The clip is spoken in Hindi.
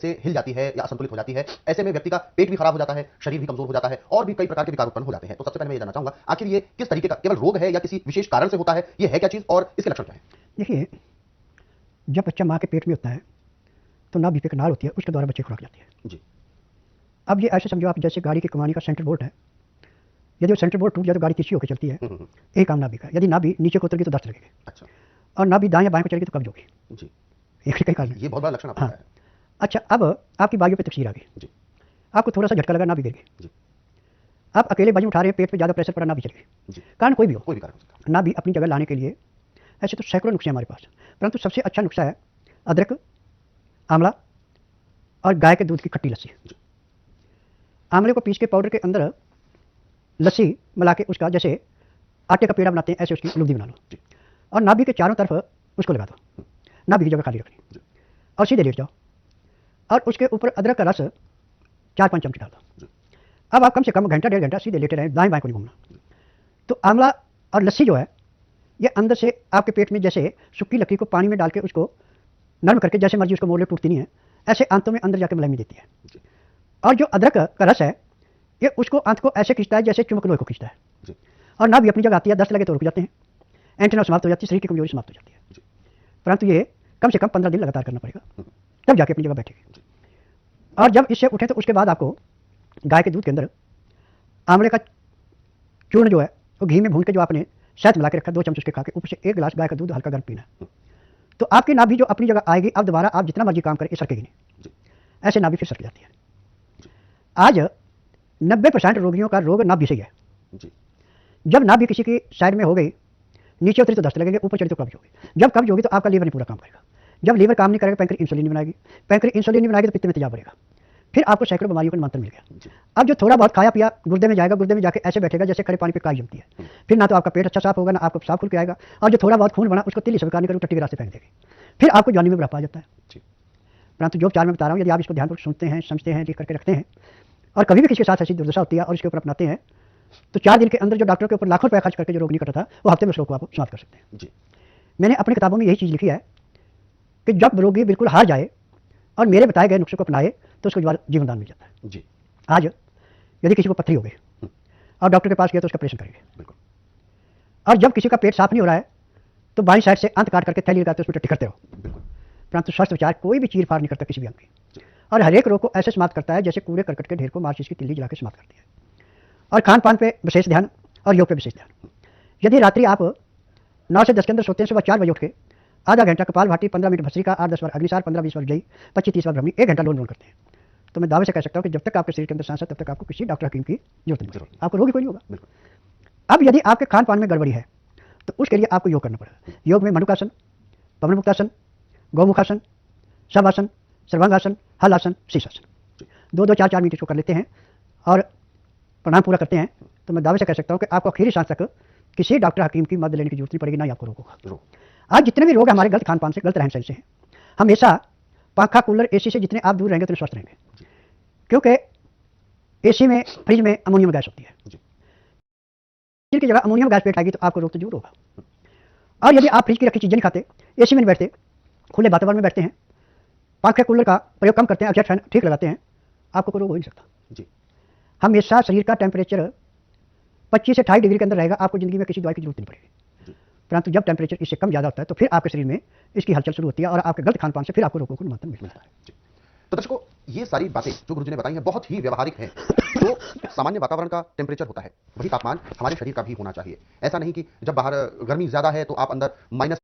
से हिल जाती है या असंतुलित हो जाती है। ऐसे में व्यक्ति का पेट भी खराब हो जाता है, शरीर भी कमजोर हो जाता है और भी कई प्रकार के विकार उत्पन्न हो जाते हैं। तो सबसे पहले मैं ये जानना चाहूंगा, आखिर ये किस तरीके का केवल रोग है या किसी विशेष कारण से होता है? ये है क्या चीज और इसके लक्षण क्या है? देखिए, जब बच्चा माँ के पेट में होता है तो नाभि पे नाल होती है, उसके द्वारा बच्चे की खुराक जाती है जी। अब ये ऐसे समझो आप जैसे गाड़ी की कमानी का सेंटर बोल्ट है, यदि वो सेंटर बोल्ट टूट जाए तो गाड़ी तिरछी होकर चलती है। एक काम नाभि का, यदि नाभि नीचे को उतर गई तो दस्त लगेगी। अच्छा। और नाभि दाएं या बाएं को चलेगी तो कब्ज होगी। जी। ये कई कारण है। ये बहुत बड़ा लक्षण आपका हाँ। है। अच्छा, अब आपकी बाजू पे तकसीर आ गई, जी। आपको थोड़ा सा झटका लगा, नाभि गिर गई। जी। आप अकेले बाजू उठा रहे हैं, पेट पे ज्यादा प्रेशर पड़ा, नाभि चली गई। जी। कारण कोई भी हो, कोई भी कारण हो सकता है। नाभि अपनी जगह लाने के लिए ऐसे तो सैकड़ों नुस्खे हमारे पास, परंतु सबसे अच्छा नुस्खा है अदरक, आंवला और गाय के दूध की खट्टी लस्सी। आंवले को पीस के पाउडर के अंदर लस्सी मिला के उसका जैसे आटे का पेड़ा बनाते हैं ऐसे उसकी लुगदी बना लो और नाभि के चारों तरफ उसको लगा दो, नाभि की जगह खाली रखनी और सीधे लेट जाओ और उसके ऊपर अदरक का रस 4-5 चमचे डाल दो। अब आप कम से कम घंटा 1.5 घंटा सीधे लेटे रहें, दाएं बाएं को नहीं घूमना। तो आंवला और लस्सी जो है ये अंदर से आपके पेट में जैसे सूखी लकड़ी को पानी में डाल के उसको नरम करके जैसे मर्जी उसको मोड़ ले, टूटती नहीं है, ऐसे आंतों में अंदर जाके मलाई देती है। और जो अदरक का रस है ये उसको आंत को ऐसे खींचता है जैसे चुम्बक लोहे को खींचता है और नाभि अपनी जगह आती है, दस्त लगे तो रुक जाते हैं, एंटीना समाप्त हो जाती है, शरीर की कमजोरी समाप्त हो जाती है। परंतु ये कम से कम 15 दिन लगातार करना पड़ेगा, तब जाके अपनी जगह बैठेगी। और जब इससे उठे तो उसके बाद आपको गाय के दूध के अंदर आंवले का चूर्ण जो है वो घी में भून के जो आपने शहद मिला के रखा 2 चम्मच उसके खा के ऊपर से 1 गिलास गाय का दूध हल्का गर्म पीना, तो आपकी नाभि जो अपनी जगह आएगी, अब दोबारा आप जितना मर्जी काम करें ये सरकेगी नहीं, ऐसे नाभि फिर सरक जाती है। आज 90% रोगियों का रोग नाभि से ही है। जब नाभि किसी की साइड में हो गई, नीचे उतरी तो दस्त लगेंगे, ऊपर चढ़ी तो कब्ज होगी, जब कब्ज होगी तो आपका लीवर नहीं पूरा काम करेगा, जब लीवर काम नहीं करेगा पैंक्रियाज इंसुलिन नहीं बनाएगी, पैंक्रियाज इंसुलिन नहीं बनाएगी तो पित्त में तेजाब बढ़ेगा, फिर आपको सैकड़ों बीमारियों का निमंत्रण मिल गया। अब जो थोड़ा बहुत खाया पिया गुर्दे में जाएगा, गुर्दे में जाके ऐसे बैठेगा जैसे खड़े पानी पे काई जमती है, फिर ना तो आपका पेट अच्छा साफ होगा ना आपको साफ खुल के आएगा, और जो थोड़ा बहुत खून बना उसको तिल्ली स्वीकार नहीं करेगा, टट्टी के रास्ते फेंक देगी, फिर आपको जवानी में बुढ़ापा आ जाता है। परंतु जो उपचार मैं बता रहा हूँ यदि आप इसको ध्यानपूर्वक सुनते हैं, समझते हैं, लिख करके रखते हैं और कभी भी किसी के साथ ऐसी दुर्दशा होती है और इसके ऊपर अपनाते हैं तो 4 दिन के अंदर जो डॉक्टर के ऊपर लाखों रुपया खर्च करके जो रोग नहीं करता था वो हफ्ते में उस रोग को आप समाप्त कर सकते हैं। मैंने अपनी किताबों में यही चीज़ लिखी है कि जब रोगी बिल्कुल हार जाए और मेरे बताए गए नुस्खे को अपनाए तो उसको जीवन दान मिल जाता है। जी। आज यदि किसी को पथरी हो गई और डॉक्टर के पास गया तो उसका ऑपरेशन करेंगे, और जब किसी का पेट साफ नहीं हो रहा है तो बाईं साइड से अंत काट करके थैली लगाते उसमें टट्टी करते हो, परंतु स्वस्थ विचार कोई भी चीर फाड़ नहीं करता किसी भी अंग की, और हर एक रोग को ऐसे समाप्त करता है जैसे कूड़े करकट के ढेर को माचिस की तिल्ली जला के समाप्त करती है। और खान पान पे विशेष ध्यान और योग पे विशेष ध्यान। यदि रात्रि आप 9 से 10 के अंदर सोते हैं, सुबह 4 बजे उठ के आधा घंटा कपालभाति, 15 मिनट भस्त्रिका, 8-10 बार अग्निसार, 15-20 बार जई, 25-30 बार ब्रह्मी, 1 घंटा लोन करते हैं, तो मैं दावे से कह सकता हूँ कि जब तक आपके शरीर के अंदर सांस है तब तक आपको किसी डॉक्टर हकीम की जरूरत नहीं पड़ेगी, आपको रोग ही कोई नहीं होगा। अब यदि आपके खान पान में गड़बड़ी है तो उसके लिए आपको योग करना पड़ेगा। योग में मणुकासन, पवन मुक्तासन, गौमुखासन, शवासन, सर्वांगासन, हलासन, शीर्षासन, 2-2, 4-4 मिनट इसको कर लेते हैं और प्रणाम पूरा करते हैं, तो मैं दावे से कह सकता हूँ कि आपको आखिरी सांस तक किसी डॉक्टर हकीम की मदद लेने की जरूरत नहीं पड़ेगी, ना ही आपको रोग होगा। आज जितने भी रोग हमारे गलत खान पान से, गलत रहन सहन से हैं, हमेशा पंखा, कूलर, एसी से जितने आप दूर रहेंगे उतने स्वस्थ रहेंगे, क्योंकि एसी में, फ्रिज में अमोनियम गैस होती है, की जगह अमोनियम गैस पेट आएगी तो आपको रोग तो जरूर होगा। और यदि आप फ्रिज की रखी चीजें नहीं खाते, एसी में नहीं बैठते, खुले वातावरण में बैठते हैं, पंखे कूलर का प्रयोग कम करते हैं, फैन ठीक लगाते हैं, आपको कोई रोग हो नहीं सकता। हमेशा शरीर का टेम्परेचर 25 से 28 डिग्री के अंदर रहेगा, आपको जिंदगी में किसी दवाई की जरूरत नहीं पड़ेगी। परंतु जब टेम्परेचर इससे कम ज्यादा होता है तो फिर आपके शरीर में इसकी हलचल शुरू होती है और आपके गलत खान पान से फिर आपको रोगों को निमंत्रण मिलता है। तो दर्शकों, ये सारी बातें जो गुरुजी ने बताई हैं बहुत ही व्यवहारिक हैं। जो सामान्य वातावरण का टेम्परेचर होता है वही तापमान हमारे शरीर का भी होना चाहिए। ऐसा नहीं कि जब बाहर गर्मी ज्यादा है तो आप अंदर माइनस